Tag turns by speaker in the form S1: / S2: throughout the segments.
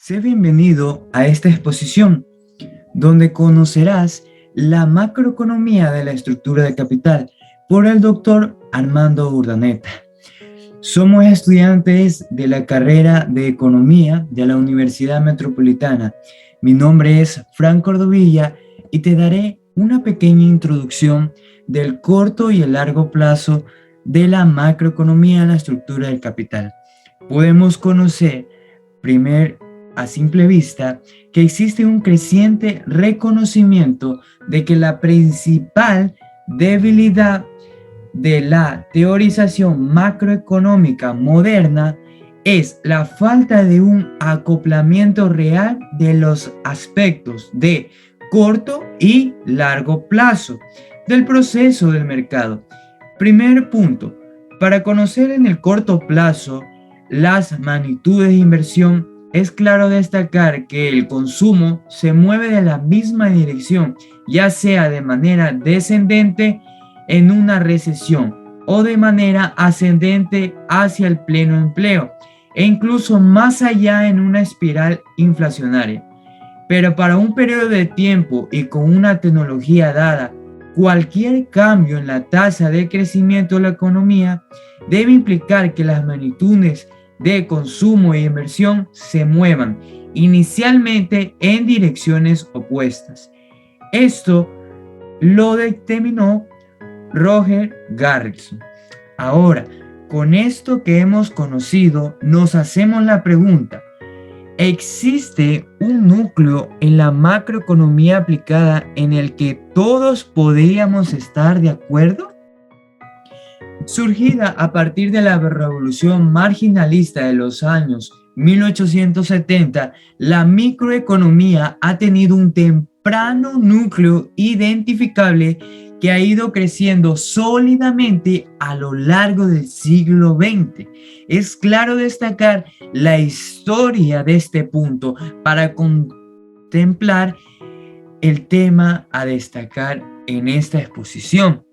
S1: Sé bienvenido a esta exposición, donde conocerás la macroeconomía de la estructura de capital por el doctor Armando Urdaneta. Somos estudiantes de la carrera de Economía de la Universidad Metropolitana. Mi nombre es Frank Cordovilla y te daré una pequeña introducción del corto y el largo plazo de la macroeconomía en la estructura del capital. Podemos conocer, primero, a simple vista, que existe un creciente reconocimiento de que la principal debilidad de la teorización macroeconómica moderna es la falta de un acoplamiento real de los aspectos de corto y largo plazo del proceso del mercado. Primer punto, para conocer en el corto plazo las magnitudes de inversión, es claro destacar que el consumo se mueve de la misma dirección, ya sea de manera descendente en una recesión o de manera ascendente hacia el pleno empleo e incluso más allá en una espiral inflacionaria. Pero para un periodo de tiempo y con una tecnología dada, cualquier cambio en la tasa de crecimiento de la economía debe implicar que las magnitudes de consumo e inversión se muevan inicialmente en direcciones opuestas. Esto lo determinó Roger Garrison. Ahora, con esto que hemos conocido, nos hacemos la pregunta: ¿existe un núcleo en la macroeconomía aplicada en el que todos podríamos estar de acuerdo? Surgida a partir de la revolución marginalista de los años 1870, la microeconomía ha tenido un temprano núcleo identificable que ha ido creciendo sólidamente a lo largo del siglo XX. Es claro destacar la historia de este punto para contemplar el tema a destacar en esta exposición.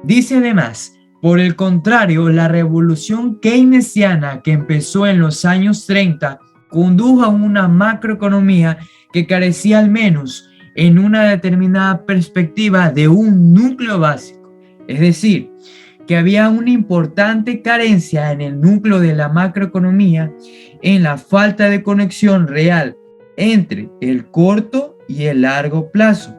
S1: Dice además: por el contrario, la revolución keynesiana que empezó en los años 30 condujo a una macroeconomía que carecía al menos en una determinada perspectiva de un núcleo básico. Es decir, que había una importante carencia en el núcleo de la macroeconomía en la falta de conexión real entre el corto y el largo plazo,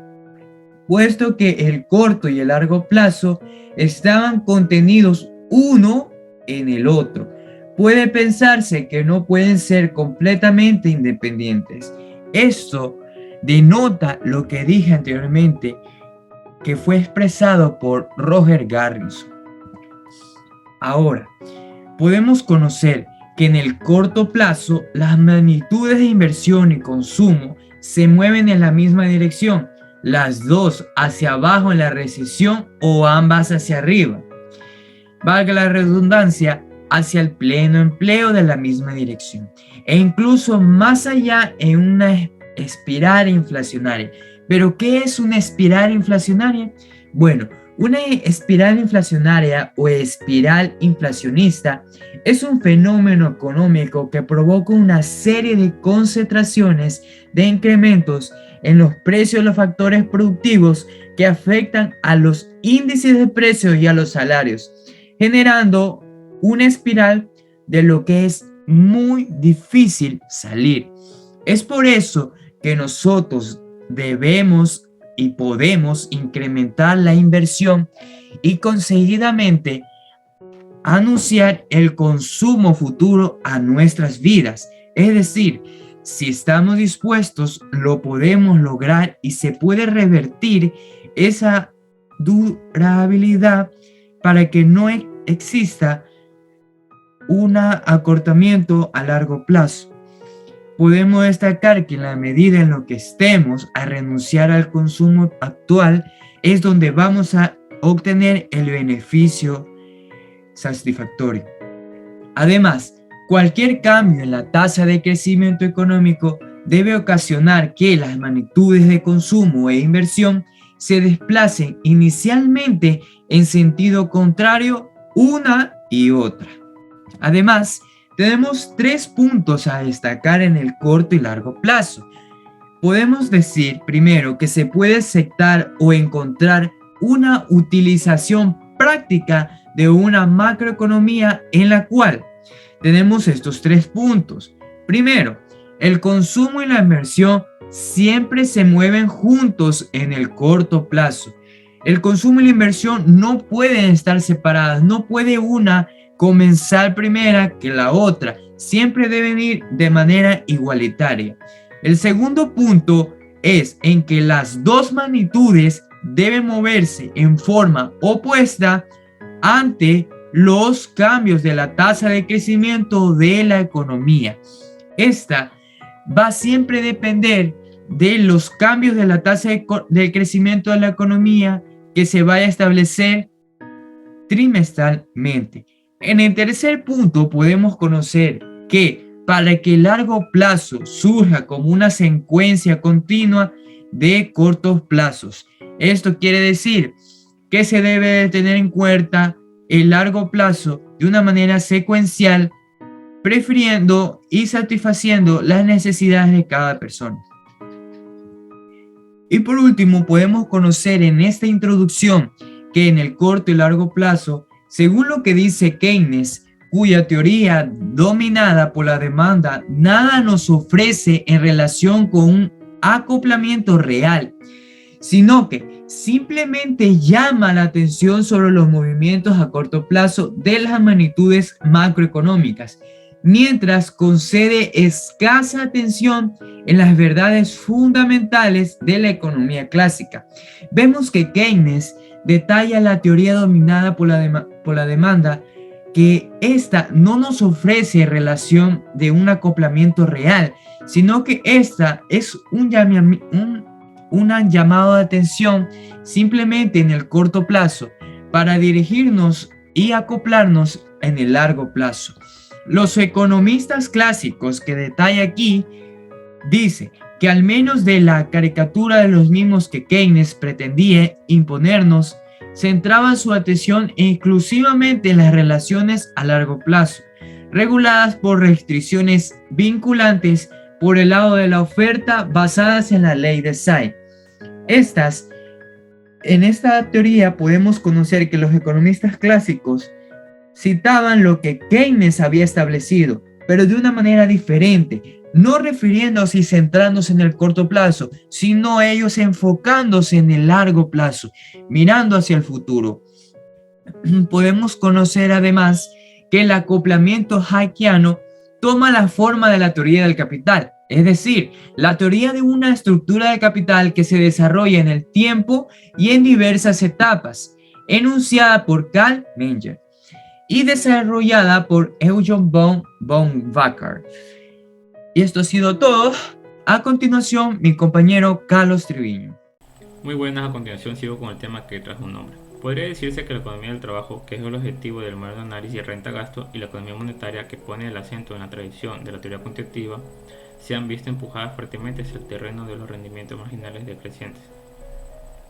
S1: puesto que el corto y el largo plazo estaban contenidos uno en el otro. Puede pensarse que no pueden ser completamente independientes. Esto denota lo que dije anteriormente, que fue expresado por Roger Garrison. Ahora, podemos conocer que en el corto plazo las magnitudes de inversión y consumo se mueven en la misma dirección, las dos hacia abajo en la recesión o ambas hacia arriba. Valga la redundancia, hacia el pleno empleo de la misma dirección e incluso más allá en una espiral inflacionaria. ¿Pero qué es una espiral inflacionaria? Bueno, una espiral inflacionaria o espiral inflacionista es un fenómeno económico que provoca una serie de concentraciones de incrementos en los precios de los factores productivos que afectan a los índices de precios y a los salarios, generando una espiral de lo que es muy difícil salir. Es por eso que nosotros debemos y podemos incrementar la inversión y conseguidamente anunciar el consumo futuro a nuestras vidas. Es decir, si estamos dispuestos, lo podemos lograr y se puede revertir esa durabilidad para que no exista un acortamiento a largo plazo. Podemos destacar que en la medida en lo que estemos a renunciar al consumo actual es donde vamos a obtener el beneficio satisfactorio. Además, cualquier cambio en la tasa de crecimiento económico debe ocasionar que las magnitudes de consumo e inversión se desplacen inicialmente en sentido contrario una y otra. Además, Tenemos tres puntos a destacar en el corto y largo plazo. Podemos decir primero que se puede aceptar o encontrar una utilización práctica de una macroeconomía en la cual tenemos estos tres puntos. Primero, el consumo y la inversión siempre se mueven juntos en el corto plazo. El consumo y la inversión no pueden estar separadas, no puede una comenzar primera que la otra, siempre deben ir de manera igualitaria. El segundo punto es en que las dos magnitudes deben moverse en forma opuesta ante los cambios de la tasa de crecimiento de la economía. Esta va siempre a depender de los cambios de la tasa de crecimiento de la economía que se vaya a establecer trimestralmente. En el tercer punto podemos conocer que para que el largo plazo surja como una secuencia continua de cortos plazos. Esto quiere decir que se debe tener en cuenta el largo plazo de una manera secuencial, prefiriendo y satisfaciendo las necesidades de cada persona. Y por último, podemos conocer en esta introducción que en el corto y largo plazo, según lo que dice Keynes, cuya teoría dominada por la demanda, nada nos ofrece en relación con un acoplamiento real, sino que simplemente llama la atención sobre los movimientos a corto plazo de las magnitudes macroeconómicas, mientras concede escasa atención en las verdades fundamentales de la economía clásica. Vemos que Keynes detalla la teoría dominada por la demanda, que esta no nos ofrece relación de un acoplamiento real, sino que esta es un llamado de atención simplemente en el corto plazo para dirigirnos y acoplarnos en el largo plazo. Los economistas clásicos que detalla aquí dice que al menos de la caricatura de los mismos que Keynes pretendía imponernos, centraban su atención exclusivamente en las relaciones a largo plazo, reguladas por restricciones vinculantes por el lado de la oferta basadas en la ley de Say. En esta teoría podemos conocer que los economistas clásicos citaban lo que Keynes había establecido, pero de una manera diferente, no refiriéndose y centrándose en el corto plazo, sino ellos enfocándose en el largo plazo, mirando hacia el futuro. Podemos conocer además que el acoplamiento Haykiano toma la forma de la teoría del capital, es decir, la teoría de una estructura de capital que se desarrolla en el tiempo y en diversas etapas, enunciada por Carl Menger y desarrollada por Eugen von Baumgartner. Y esto ha sido todo. A continuación, mi compañero Carlos Triviño.
S2: Muy buenas, a continuación sigo con el tema que trajo un nombre. Podría decirse que la economía del trabajo, que es el objetivo del moderno análisis renta-gasto, y la economía monetaria, que pone el acento en la tradición de la teoría cuantitativa, se han visto empujadas fuertemente hacia el terreno de los rendimientos marginales decrecientes.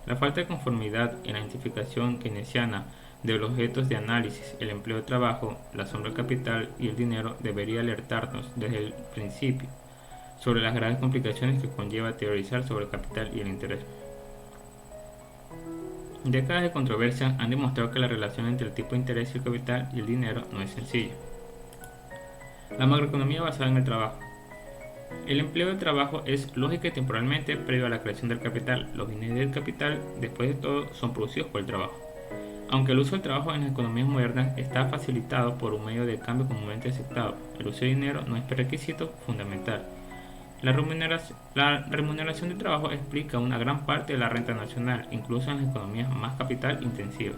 S2: La falta de conformidad en la identificación keynesiana de los objetos de análisis, el empleo de trabajo, la sombra del capital y el dinero debería alertarnos desde el principio sobre las graves complicaciones que conlleva teorizar sobre el capital y el interés. Décadas de controversia han demostrado que la relación entre el tipo de interés y el capital y el dinero no es sencilla. La macroeconomía basada en el trabajo. El empleo del trabajo es lógica y temporalmente previo a la creación del capital. Los bienes del capital, después de todo, son producidos por el trabajo. Aunque el uso del trabajo en las economías modernas está facilitado por un medio de cambio comúnmente aceptado, el uso de dinero no es prerequisito fundamental. La remuneración del trabajo explica una gran parte de la renta nacional, incluso en las economías más capital intensivas.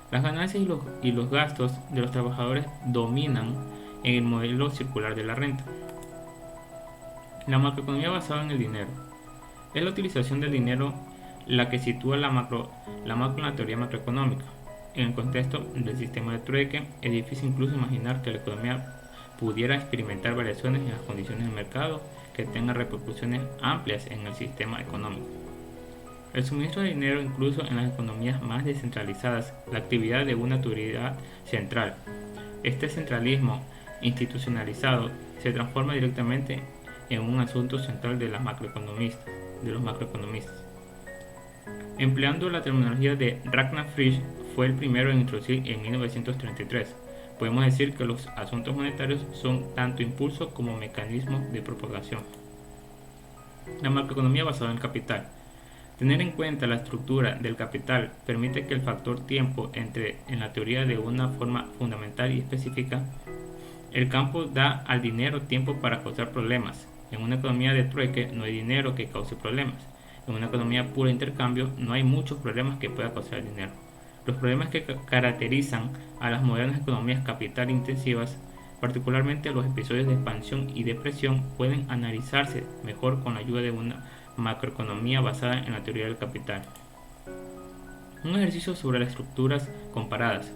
S2: Las ganancias y los gastos de los trabajadores dominan en el modelo circular de la renta. La macroeconomía basada en el dinero. Es la utilización del dinero la que sitúa la macro en la teoría macroeconómica. En el contexto del sistema de trueque, es difícil incluso imaginar que la economía pudiera experimentar variaciones en las condiciones del mercado que tengan repercusiones amplias en el sistema económico. El suministro de dinero, incluso en las economías más descentralizadas, la actividad de una autoridad central. Este centralismo institucionalizado se transforma directamente en un asunto central de los macroeconomistas. Empleando la terminología de Ragnar Frisch, fue el primero en introducir en 1933. Podemos decir que los asuntos monetarios son tanto impulso como mecanismo de propagación. La macroeconomía basada en el capital. Tener en cuenta la estructura del capital permite que el factor tiempo entre en la teoría de una forma fundamental y específica. El campo da al dinero tiempo para causar problemas. En una economía de trueque no hay dinero que cause problemas. En una economía pura de intercambio no hay muchos problemas que pueda causar el dinero. Los problemas que caracterizan a las modernas economías capital intensivas, particularmente los episodios de expansión y depresión, pueden analizarse mejor con la ayuda de una macroeconomía basada en la teoría del capital. Un ejercicio sobre las estructuras comparadas.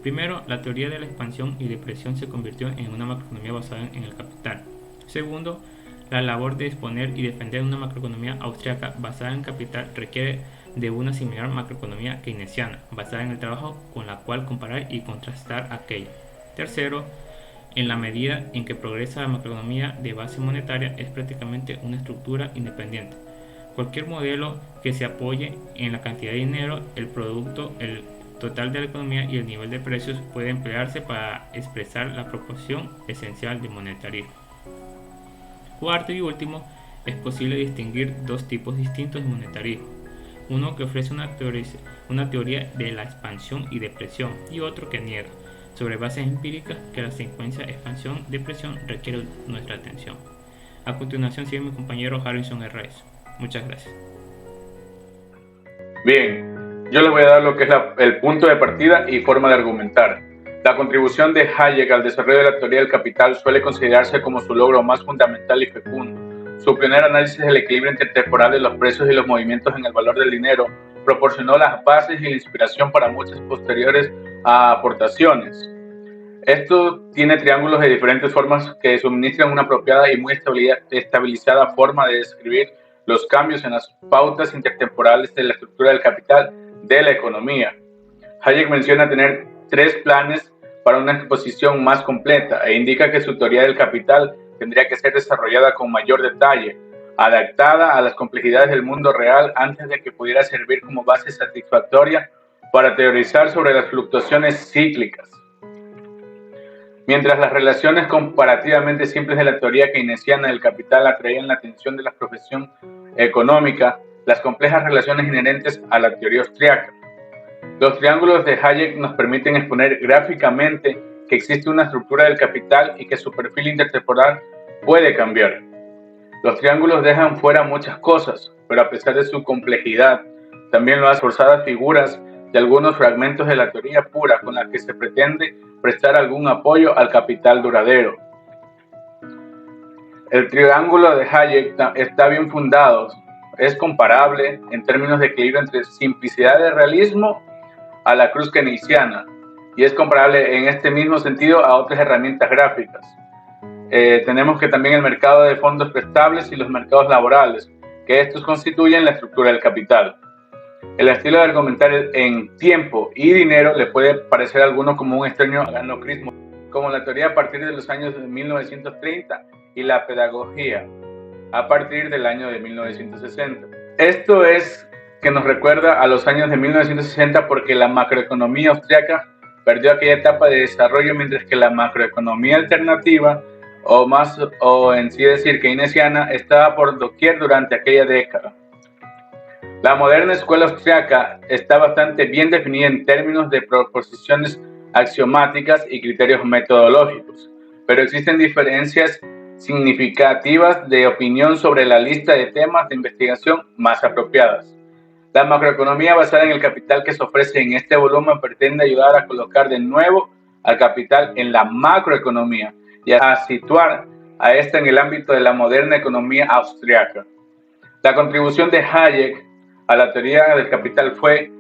S2: Primero, la teoría de la expansión y depresión se convirtió en una macroeconomía basada en el capital. Segundo, la labor de exponer y defender una macroeconomía austriaca basada en capital requiere de una similar macroeconomía keynesiana, basada en el trabajo, con la cual comparar y contrastar aquella. Tercero, en la medida en que progresa la macroeconomía de base monetaria, es prácticamente una estructura independiente. Cualquier modelo que se apoye en la cantidad de dinero, el producto, el total de la economía y el nivel de precios puede emplearse para expresar la proporción esencial de monetarismo. Cuarto y último, es posible distinguir dos tipos distintos de monetarismo. Uno que ofrece una teoría de la expansión y depresión y otro que niega, sobre bases empíricas, que la secuencia expansión-depresión requiere nuestra atención. A continuación sigue mi compañero Harrison Herraiz. Muchas gracias.
S3: Bien, yo les voy a dar lo que es el punto de partida y forma de argumentar. La contribución de Hayek al desarrollo de la teoría del capital suele considerarse como su logro más fundamental y fecundo. Su pionero análisis del equilibrio intertemporal de los precios y los movimientos en el valor del dinero proporcionó las bases y la inspiración para muchas posteriores aportaciones. Esto tiene triángulos de diferentes formas que suministran una apropiada y muy estabilizada forma de describir los cambios en las pautas intertemporales de la estructura del capital de la economía. Hayek menciona tener 3 planes para una exposición más completa e indica que su teoría del capital tendría que ser desarrollada con mayor detalle, adaptada a las complejidades del mundo real antes de que pudiera servir como base satisfactoria para teorizar sobre las fluctuaciones cíclicas. Mientras las relaciones comparativamente simples de la teoría keynesiana del capital atraían la atención de la profesión económica, las complejas relaciones inherentes a la teoría austriaca. Los triángulos de Hayek nos permiten exponer gráficamente que existe una estructura del capital y que su perfil intertemporal puede cambiar. Los triángulos dejan fuera muchas cosas, pero a pesar de su complejidad, también lo hacen forzadas figuras de algunos fragmentos de la teoría pura con la que se pretende prestar algún apoyo al capital duradero. El triángulo de Hayek está bien fundado, es comparable en términos de equilibrio entre simplicidad de realismo a la cruz keynesiana y es comparable en este mismo sentido a otras herramientas gráficas. Tenemos que también el mercado de fondos prestables y los mercados laborales, que estos constituyen la estructura del capital. El estilo de argumentar en tiempo y dinero le puede parecer a alguno como un extraño anacronismo, como la teoría a partir de los años de 1930 y la pedagogía a partir del año de 1960. Esto es que nos recuerda a los años de 1960 porque la macroeconomía austriaca perdió aquella etapa de desarrollo, mientras que la macroeconomía alternativa, o en sí decir keynesiana, estaba por doquier durante aquella década. La moderna escuela austriaca está bastante bien definida en términos de proposiciones axiomáticas y criterios metodológicos, pero existen diferencias significativas de opinión sobre la lista de temas de investigación más apropiadas. La macroeconomía basada en el capital que se ofrece en este volumen pretende ayudar a colocar de nuevo al capital en la macroeconomía y a situar a esta en el ámbito de la moderna economía austriaca. La contribución de Hayek a la teoría del capital fue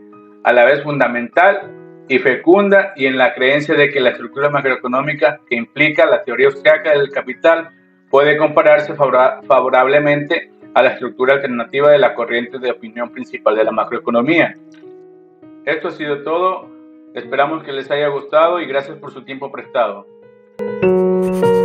S3: a la vez fundamental y fecunda, y en la creencia de que la estructura macroeconómica que implica la teoría austriaca del capital puede compararse favorablemente a la estructura alternativa de la corriente de opinión principal de la macroeconomía. Esto ha sido todo, esperamos que les haya gustado y gracias por su tiempo prestado. Chao.